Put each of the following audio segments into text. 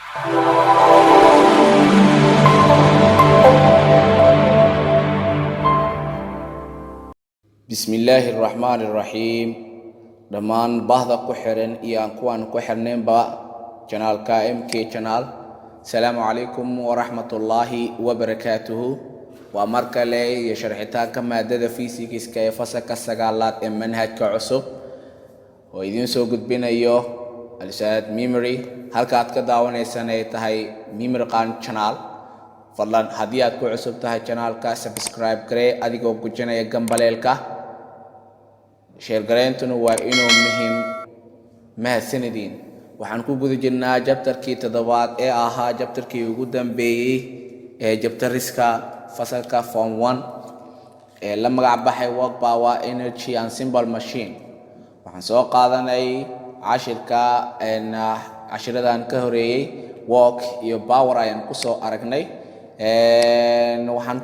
Bismillaahi Raxmaani Raxiim. Dhammaan bahda ku xiran iyo aan kuwaan ku xirnaynba channelka MK Channel. Salaamu calaykum waraxmatullaahi wabarakaatuhu. Waa mar kale iyo sharxitaanka maadada fiisikiska ee fasalka sagaalaad ee manhajka cusub oo idiin soo gudbinayo Al-Ustaad Memory. Halka aad ka daawanaysan ay tahay Memory Qaan Channel. Fadlan haddii aad ku cusub tahay channelka subscribe garee adigoo gujinaya gambaleelka. share gareentuna waa inuu muhiim mahadsanidin. Waxaan ku guda jirnaa jabtarkii toddobaad ee ahaa jabtarkii ugu dambeeyay ee jabtariska fasalka form 1 ee la magac baxay work power energy and simple machine. Waxaan soo qaadanay cashiradan ka horeeyay work iyo power ayaan ku soo aragnay. Waxaan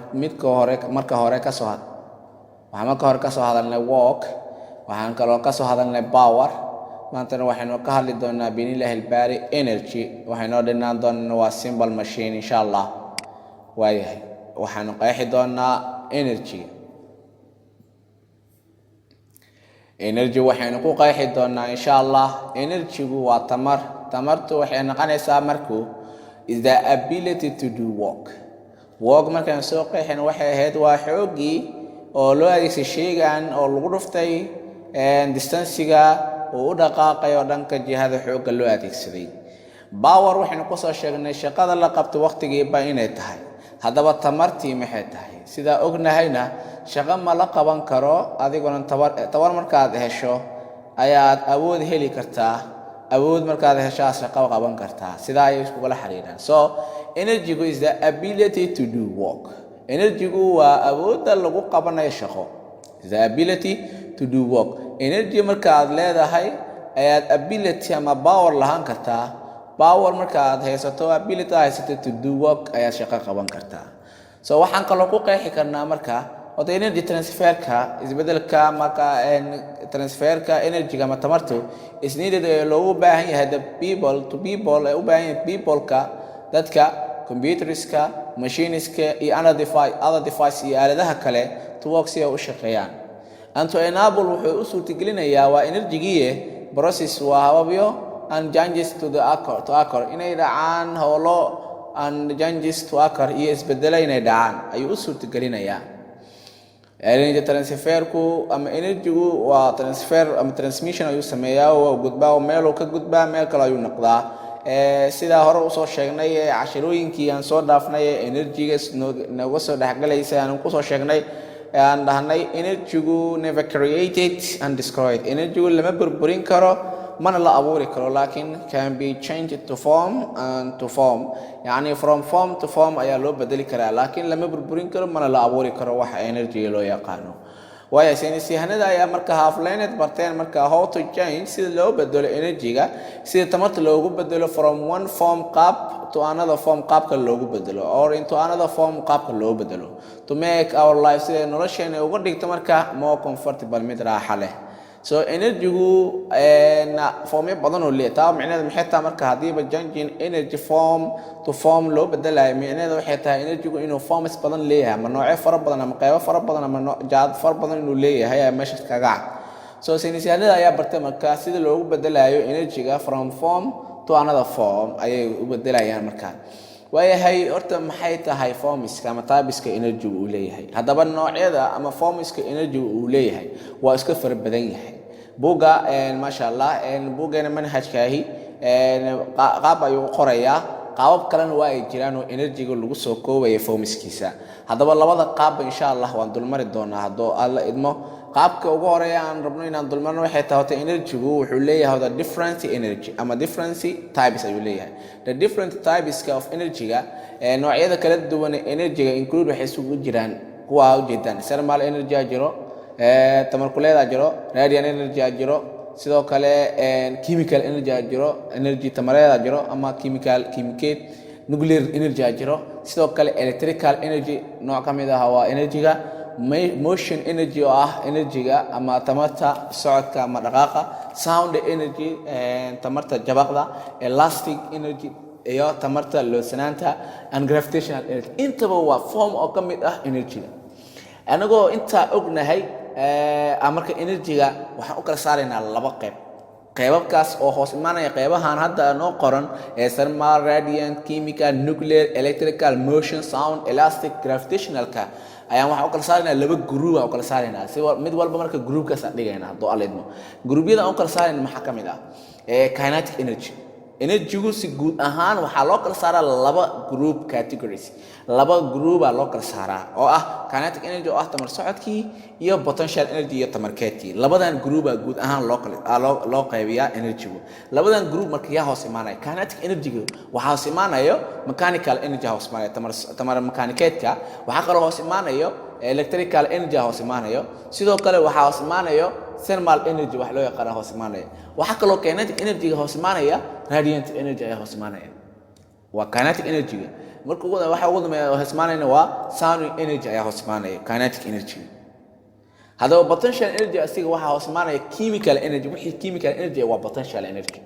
marka hore ka soo hadalnay work, waxaan kaloo ka soo hadalnay power. maantana waxaynu ka hadli doonaa binilaahi albaari energy. waxaynu dhinaan doonaa waa simple machine insha Allah. waayahay waxaanu qeexi doonaa energy waxaynu ku qeexi doonaa insha Allah. energy-gu waa tamar. tamartu waxay noqonaysaa markuu is the ability to do work. markaan soo qeexin waxay ahayd waa xoogii oo loo adeegsay shaygan oo lagu dhuftay distance-ga oo u dhaqaaqayo dhanka jihada xoogga loo adeegsaday. power waxaynu ku soo sheegnay shaqada la qabto waqtigiiba inay tahay. haddaba tamartii maxay tahay? sidaa ognahayna shaqo ma la qaban karo adiguna tabar markaad hesho ayaad awood heli kartaa. awood markaad heshaa shaqo qaban kartaa. sidaa ayay iskugula xiriiraan. So energy is the ability to do work. energy-gu waa awoodda lagu qabanayo shaqo. the ability to do work. energy markaad leedahay ayaad ability ama power lahaan kartaa. power markaad haysato ability haysato to do work ayaad shaqo qaban kartaa. So waxaan kaloo ku qeexi karnaa marka wada energy transferka isbedelka marka transferka energy-ga ama tamartu is needed ee loogu baahan yahay the people to people ee u baahan yahay people-ka dadka computerska machineska iyo other device iyo aaladaha kale to work si ay u shaqeeyaan. and to enable wuxuu u suurtagelinayaa waa energy-gii process waa hababyo and changes to occur inay dhacaan howlo and changes to occur iyo isbedelo inay dhacaan ayuu u suurtagelinayaa. energy transferku ama energy-gu waa transfer ama transmission ayuu sameeyaa oo gudbaa meel ka gudbaa meel kale ayuu noqdaa. sida hore u soo sheegnay cashirooyinkii aan soo dhaafnay energy-ga nooga soo dhaxgalaysa aan ku soo sheegnay aan dhahnay energy-gu never created and destroyed. energy-gu lama burburin karo mana la abuuri karo laakiin can be changed to form and to form. yani from form to form ayaa loo bedeli karaa laakiin lama burburin karo mana la abuuri karo waxa energy loo yaqaano. waayo saynisyahanada ayaa marka half-lineed barteen marka how to change sida loo bedelo energy-ga, sida tamarta loogu bedelo from one form qaab to another form qaabka loogu bedelo or into another form qaabka loo bedelo to make our life sida nolosheena uga dhigto marka more comfortable mid raaxa leh. so energy-gu form badan oo leeyahay. micnaheedu maxay tahay marka hadiiba changing energy form to form loo bedelayo micnaheedu waxay tahay energy-gu inuu forms badan leeyahay ama noocyo fara badan ama qaybo fara badan ama jaad fara badan inuu leeyahay ayaa meesha kaga cad. so saynisyahanada ayaa bartay marka sida loogu bedelayo energy-ga from form to another form ayay u bedelayaan marka. waayahay horta maxay tahay formiska ama typeska energy uu leeyahay? haddaba noocyada ama formiska energy uu leeyahay waa iska fara badan yahay. buga masha Allah bugeena manhajkaahi qaab ayuu qorayaa. qaabab kalena waa ay jiraan oo energy-ga lagu soo koobayo formiskiisa. haddaba labada qaab insha Allah waan dulmari doonaa haddoo alla idmo. qaabka ugu horeeya aan rabno inaan dulmarno waxay tahay energy-gu wuxuu leeyahay the different energy ama different types ayuu leeyahay. the different types of energy-ga noocyada kala duwan ee energy-ga include waxay isugu jiraan kuwa ujeedaan thermal energy jiro, tamar kuleed jiro, radiant energy jiro, sidoo kale chemical energy jiro, energy tamareed jiro ama chemical nuclear energy jiro, sidoo kale electrical energy nooc kamid ah waa energy-ga motion energy oo ah energy-ga ama tamarta socodka ama dhaqaaqa, sound energy tamarta jabaqda, elastic energy iyo tamarta loosanaanta and gravitational energy intaba waa form oo ka mid ah energy-ga anagoo intaa ognahay marka energy-ga waxaan u kala saaraynaa laba qaybabkaas oo hoos imaanaya qaybahan hadda noo qoran ee thermal, radiant, chemical, nuclear, electrical, motion, sound, elastic, gravitational-ka ayaan waxaan u kala saaraynaa laba group aan u kala saaraynaa si mid walba marka groupkaas aan dhigaynaa hadduu aleedmo group-yada aan u kala saarayna maxaa ka mid ah kinetic energy energy-gu si guud ahaan waxaa loo kala saaraa laba group categories laba group aa loo kala saaraa oo ah kinetic energy oo ah tamar socodkii iyo potential energy iyo tamar keedkii labadan group aa guud ahaan loo qaybiyaa energy-gu labadan group marka yaa hoos imaanaya kinetic energy-gu waxaa hoos imaanayo mechanical energy hoos imaanaya tamar mechanicaedka waxaa kaloo hoos imaanayo electrical energy hoos imaanayo sidoo kale waxaa hoos imaanayo thermal energy wax loo yaqaan hoos imaanaya waxa kaloo kinetic energy hoos imaanaya radiant energy ayaa hoos imaanaya waa kinetic energy marka waxa ugu dambeeya hoos imaanayna waa sound energy ayaa hoos imaanaya kinetic energy hadaba potential energy asiga waxa hoos imaanaya chemical energy wixii chemical energy waa potential energy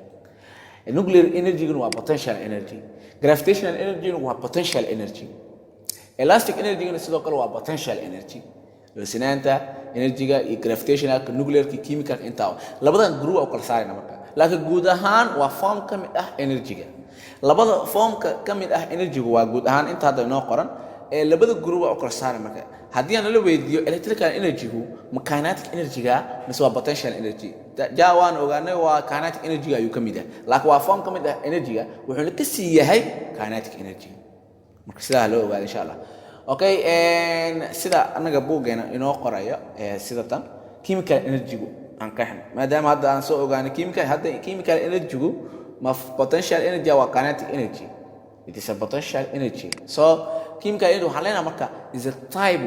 nuclear energy waa potential energy gravitational energy waa potential energy elastic energy sidoo kale waa potential energy loosanaanta energy-ga iyo gravitational nuclear chemical intaa labadan group oo kala saarayna marka laakiin guud ahaan waa form ka mid ah energy-ga labada form ka mid ah energy-gu waa guud ahaan inta hadda inoo qoran labada group oo kala saaray marka haddii aan la weydiiyo electrical energy-gu ma kinetic energy-ga mise waa potential energy waan ogaanay waa kinetic energy ayuu ka mid yahay laakiin waa form ka mid ah energy-ga wuxuuna ka sii yahay kinetic energy marka sidaa loo ogaado insha Allah okay sida anaga buugeena inoo qorayo sida tan chemical energy-gu aan qeexno maadaama hadda aan soo ogaanay chemical energy-gu ma potential energy waa kinetic energy it is a potential energy so chemical energy waxaa leenahay marka is a type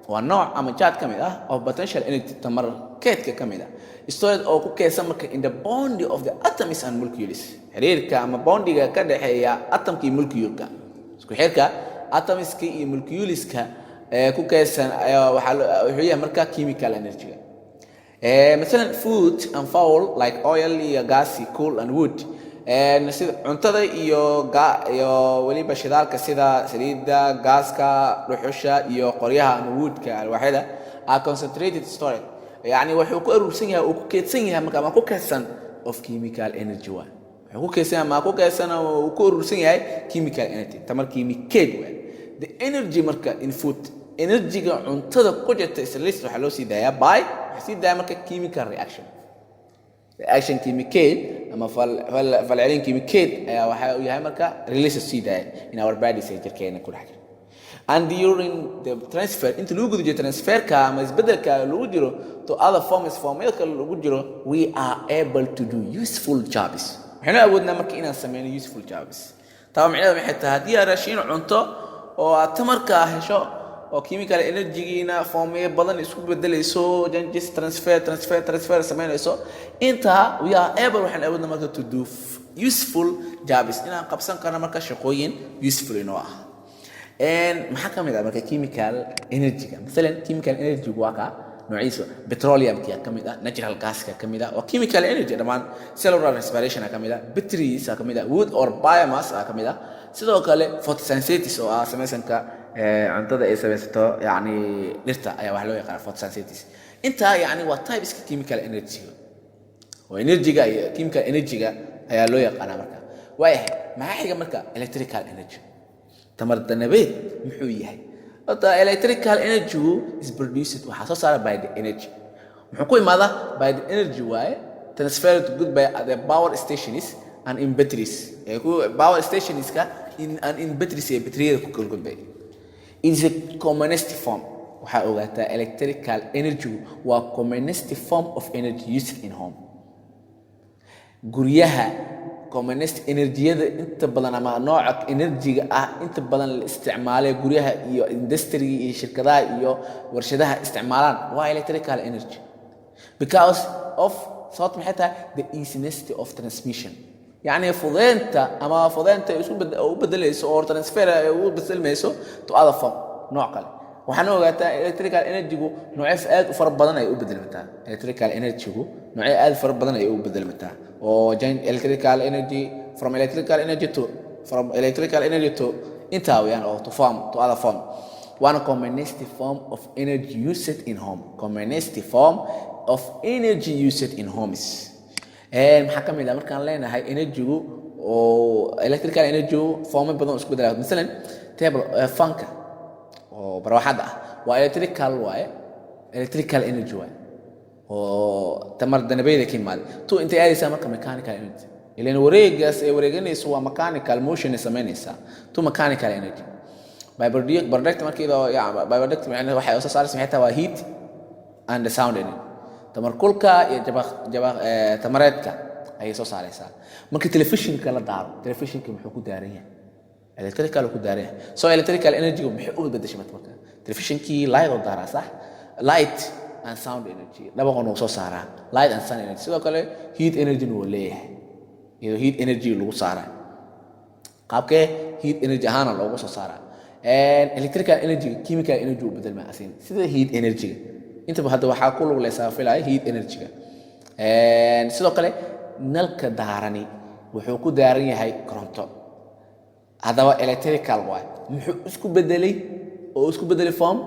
waa nooc ama jaad ka mid ah of potential energy tamar keedka ka mid ah stored oo ku keedsan marka in the bond of the atoms and molecules xiriirka ama bondiga ka dhaxeeya atomka iyo molecule-ka isku xirka atomiska iyo moleculeska ku keedsan wuxuu yahay marka chemical energy مثلا food and fowl like oil iyo gas coal and wood sida cuntada iyo waliba shidaalka sida saliidda gaaska dhuxusha iyo qoryaha ama woodka alwaaxda are concentrated storage yani wuxuu ku urursan yahay oo ku keedsan yahay marka ku keedsan of chemical energy wuxuu ku keedsan ama ku keedsan oo ku urursan yahay chemical energy tamar kiimikeed the energy marka in food energy-ga cuntada ku jirta isla waxa loo sii daayaa by sii daaya marka chemical reaction chemical ama falcelin chemical ayaa waxa uu yahay marka release sii daaya in our bodies ay jirkeena ku dhex jiro and during the transfer into lagu gudo transferka ama isbedelka lagu jiro to other formyada lagu jiro we are able to do useful jobs waxaan awoodnaa marka inaan sameeyno useful jobs taa macnaheedu waxay tahay haddii aad raashin cunto oo aad tamarka hesho oo chemical energy-giina formyo badan isku bedelayso just transfer sameynayso inta we are able waxaan awoodnaa marka to do useful jobs inaan qabsan karno marka shaqooyin useful inoo ah maxaa ka mid ah marka chemical energy-ga midalan chemical energy waa ka noociisa petroleum-ka ka mid ah natural gas-ka ka mid ah oo chemical energy dhamaan cellular respiration ka mid ah batteries ka mid ah wood or biomass ka mid ah sidoo kale photosynthesis oo ah samaysanka cuntada ay samaysato yani dhirta ayaa wax loo yaqaan photosynthesis inta yani waa types chemical energy oo energy-ga iyo chemical energy-ga ayaa loo yaqaan marka waayahay maxaa xiga marka electrical energy tamar danabeed muxuu yahay the electrical energy is produced waxa soo saara by the energy muxuu ku imaada by the energy waaye transferred to good by the power stations and in batteries power stations ka in batteries ee batteriyada ku kala gudbay is a commonest form waxa ogaataa electrical energy waa commonest form of energy used in home guryaha commonest energy-yada inta badan ama nooca energy-ga ah inta badan la isticmaalay guryaha iyo industry iyo shirkadaha iyo warshadaha isticmaalaan waa electrical energy because of sort maxay tahay the easiness of transmission يعني فضينتا isu bedelayso oo transfer u bedelmayso to other form nooc kale waxaan ogaataa electrical energy-gu noocyada aad u fara badan ay u bedelmataa electrical energy-gu noocyada aad fara badan ay u bedelmataa oo electrical energy from electrical energy to from electrical energy to inta weeyaan oo to form to other form one combination form of energy used in home combination form of energy used in homes maxaa kamid ah markaan leenahay energy-gu oo electrical energy form badan isku beddelaa midalan table fanka oo barwaxada ah waa electrical energy waaye oo tamar danabeeda ka yimaada to inta aadaysa marka mechanical energy ileen wareegaas ee wareeganayso waa mechanical motion sameynaysa to mechanical energy by product markiido by product macnaheedu waxay soo saaraysaa xitaa waa heat and sound energy tamar kulka iyo jabaq tamareedka ay soo saaraysaa marka television-ka la daaro television-ka muxuu ku daaran yahay electrical ku daaran yahay so electrical energy muxuu u bedeshay marka television-kii light oo daara sax light and sound energy laba qodob oo soo saara light and sound energy sidoo kale heat energy wuu leeyahay iyo heat energy lagu saara qaabkee heat energy ahaan loogu soo saara electrical energy chemical energy u bedel ma asin sida heat energy inta hadda waxa ku lug leeyahay filay heat energy sidoo kale nalka daarani wuxuu ku daaran yahay koronto hadaba electrical way muxuu isku bedelay form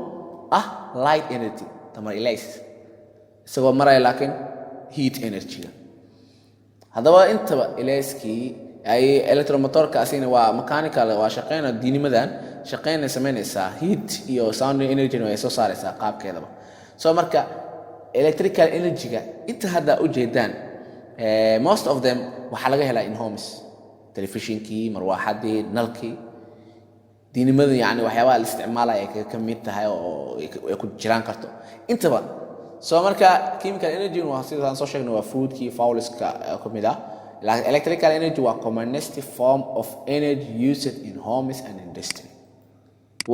light energy tamar ilays isagoo maray laakiin heat energy hadaba intaba ilayskii ay electromotorka asina waa mechanical waa shaqeynaa diinimadan shaqeynaa sameynaysa heat iyo sound energy way soo saaraysa qaabkeedaba soo marka electrical energy-ga inta hadda u jeedaan most of them waxa laga helaa in homes television-kii marwaaxadii nalkii diinimada yani waxyaabaha la isticmaalay ay ka mid tahay oo ay ku jiraan karto intaba soo marka chemical energy waa sidaan soo sheegnay waa food-kii fuels-ka ka mid ah electrical energy waa combination form of energy used in homes and industry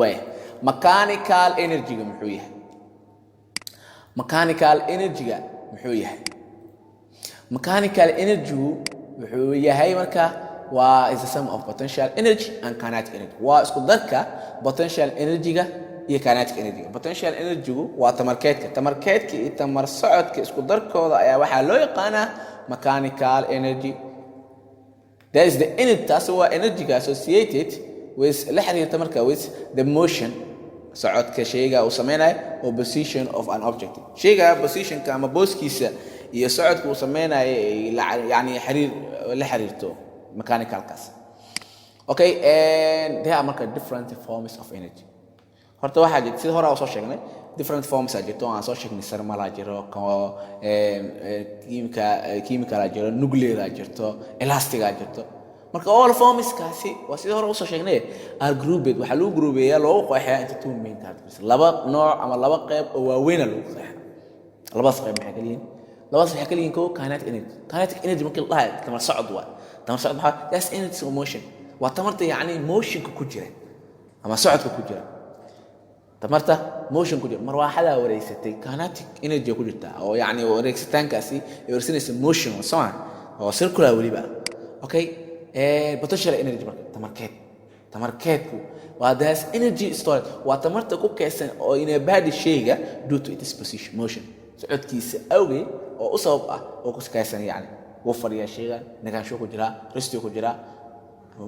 way mechanical energy-ga muxuu yahay mechanical energy-ga muxuu yahay mechanical energy wuxuu yahay marka waa is the sum of potential energy and kinetic energy waa isku darka potential energy-ga iyo kinetic energy potential energy-gu waa tamarkeedka iyo tamar socodka isku darkooda ayaa waxa loo yaqaanaa mechanical energy that is the energy taas waa energy associated with la xiriirta marka with the motion socodka shayga uu sameeynay or position of an object shayga position-ka ama booskiisa iyo socodka uu sameeynay yani xiriir la xiriirto mechanical kaas okay and there are marka different forms of energy horta waxa jirta sida hore aan soo sheegnay different forms ay jirto aan soo sheegnay thermal jiro chemical jiro nuclear jirto elastic jirto marka all forms kaasi waa sida hore u soo sheegnay are grouped waxa lagu groupeeyaa loo qeexaa into two main categories laba nooc ama laba qayb oo waaweyn lagu qeexaa labadaas qayb maxay kaliin labadaas waxay kaliin ko kinetic energy markii la dhahay tamar socod waa tamar socod maxaa that's energy of motion waa tamarta yani motion ku jira ama socodka ku jira tamarta motion ku jira marwaaxada wareysatay kinetic energy ku jirta oo yani wareegsitaankaasi ay warsinaysa motion oo circular waliba okay potential energy marka tamarkeedku waa das energy stored waa tamarta ku kaysan oo ina baadi shayga due to its position motion socodkiisa awgeed oo u sabab ah oo ku kaysan yani wuu fariya shayga nagaansho ku jira rest ku jira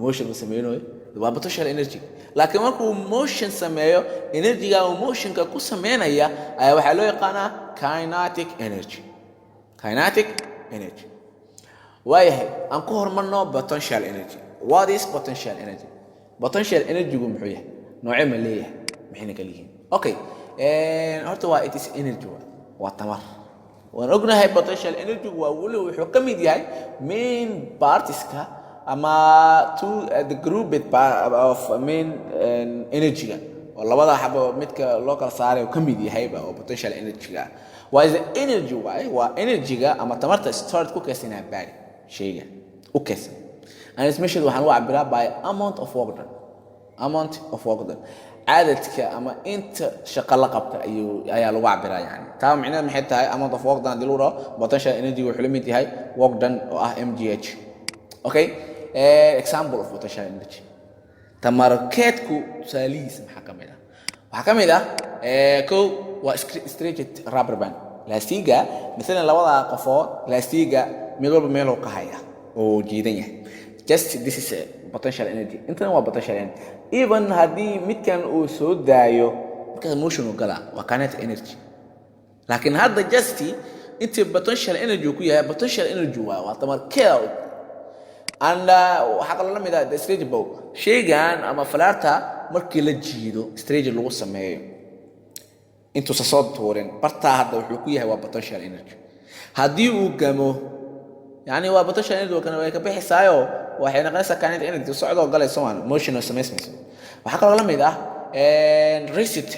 motion uu sameeyo waa potential energy laakiin markuu motion sameeyo energy-ga uu motion-ka ku sameynaya ayaa waxa loo yaqaanaa kinetic energy waayahay aan ku hormarno potential energy what is potential energy potential energy-gu muxuu yahay noocee ma leeyahay maxayna kala yihiin okay horta waa it is energy waa tamar waan ognahay potential energy waa wuxuu ka mid yahay main parts-ka ama to the group of main energy-ga oo labada xabo midka loo kala saaray ka mid yahay oo potential energy-ga waa energy waa energy-ga ama tamarta stored ku kaysanaa baari shayga u kaysan and it's measured waxaan u cabiraa by amount of work done cadadka ama inta shaqo la qabta ayaa lagu cabiraa yani taa macnaheedu maxay tahay amount of work done diluro potential energy wuxuu la mid yahay work done oo ah mgh okay example of potential energy tamarkeedku tusaalihiisa maxaa ka mid ah waxaa ka mid ah kow waa stretched rubber band laastiga midalan labada qofood laastiga mid walba meel uu ka haya oo jiidan yahay just this is a potential energy intana waa potential energy even haddii midkan uu soo daayo markaas motion uu galaa waa kinetic energy laakiin hadda just inta potential energy ku yahay potential energy waa tamar keeda and waxa kale la mid ah stage bow shaygan ama falaarta markii la jiido stage lagu sameeyo intuu soo tuurin barta hadda wuxuu ku yahay waa potential energy haddii uu gamo yani waa potential energy kana way ka bixisaayo waxay noqonaysaa kinetic energy socdo galayso aan motion samaysmayso waxa kale la mid ah resist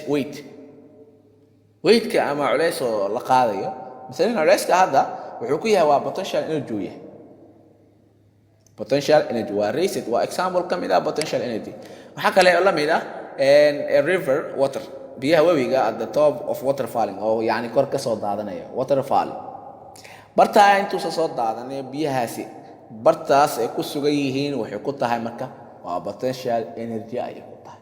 weight-ka ama culays oo la qaadayo مثلا culayska hadda wuxuu ku yahay waa potential energy potential energy waa resist waa example kamid ah potential energy waxa kale oo la mid ah a river water biyaha wabiga at the top of water falling oo yani kor ka soo daadanaya water falling barta intuu soo daadanaya biyahaasi bartaas ay ku sugan yihiin waxay ku tahay marka waa potential energy ay ku tahay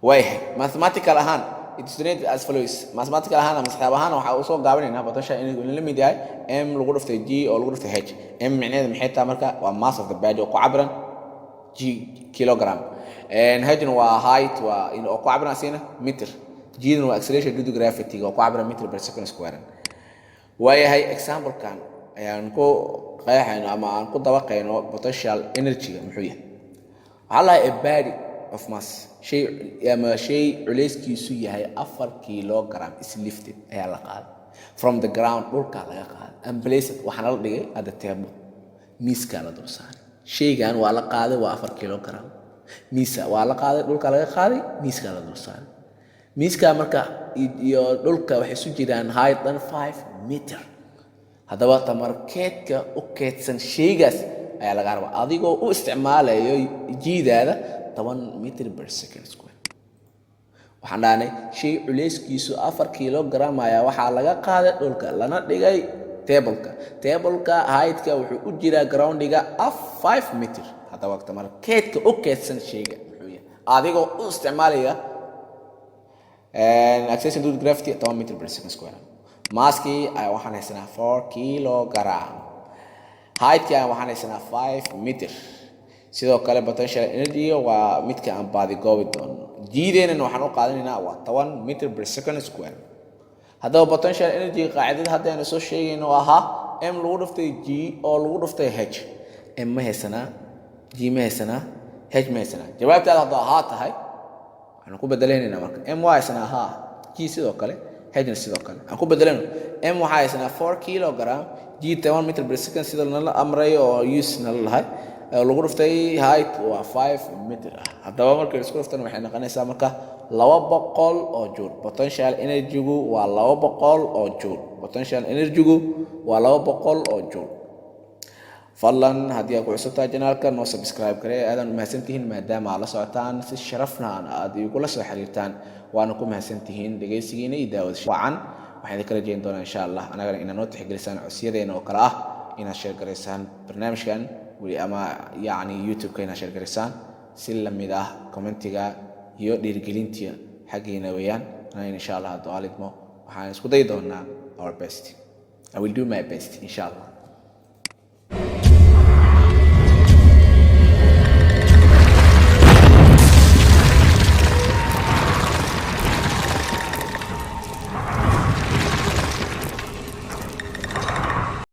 way mathematical ahaan it's denoted as follows mathematical ahaan ama xisaab ahaan waxa uu soo gaabinaynaa potential energy la mid yahay m lagu dhuftay g oo lagu dhuftay h m macnaheedu maxay tahay marka waa mass of the body oo ku cabiran g kilogram and h waa height waa in oo ku cabiran asina meter g waa acceleration due to gravity oo ku cabiran meter per second square waayahay example kan ayaan ku qeexayno ama aan ku dabaqayno potential energy muxuu yahay waxa la a body of mass shay culayskiisu yahay 4 kilogram is lifted ayaa la qaaday from the ground dhulka laga qaaday and placed waxana la dhigay at the table miiska la dul saaray shaygan waa la qaaday waa 4 kilogram miisa waa la qaaday dhulka laga qaaday miiska la dul saaray miiska marka iyo dhulka waxay isu jiraan height than 5 meter hadaba tamarkeedka u keedsan shaygaas ayaa laga rabaa adigoo u isticmaalayo jiidaada 10 meter per second square waxaan dhaanay shay culayskiisu 4 kilogram ayaa waxa laga qaaday dhulka lana dhigay table-ka height-ka wuxuu u jiraa ground-iga 5 meter hadaba tamarkeedka u keedsan shayga wuxuu yahay adigoo u isticmaalaya acceleration due to gravity 10 meter per second square maski ay waxaan haysanaa 4 kilogram height-ka waxaan haysanaa 5 meter sidoo kale potential energy waa midka aan baadi goobi doono jiideena waxaan u qaadanaynaa waa 10 meter per second square hadaba potential energy qaacidada hadda aan soo sheegayno aha m lagu dhuftay g oo lagu dhuftay h m ma haysanaa g ma haysanaa h ma haysanaa jawaabtaada hadda ha tahay waxaan ku bedelaynaa marka m waa haysanaa ha g sidoo kale h sidoo kale aan ku bedelayno m waxa haysanaa 4 kilogram g 10 meter per second sida la amray oo use na lahay lagu dhuftay height waa 5 meter hadaba marka isku dhuftan waxay noqonaysaa marka 200 oo joule potential energy-gu waa 200 oo joule potential energy-gu waa 200 oo joule fadlan haddii aad ku cusubtahay channelka noo subscribe garee aadan u mahadsantihiin maadaama aad la socotaan si sharafna aad igula soo xiriirtaan waana ku mahadsantihiin dhegeysigiina iyo daawadashada wacan waxaan idin kala jeedin doonaa insha Allah anagana inaan noo tixgelisaan codsiyadeena oo kale ah inaad share gareysaan barnaamijkan wali ama yani YouTube-ka inaad share gareysaan si la mid ah commentiga iyo dhiirigelinta xageena weeyaan insha Allah hadda aalidmo waxaan isku day doonaa our best I will do my best insha Allah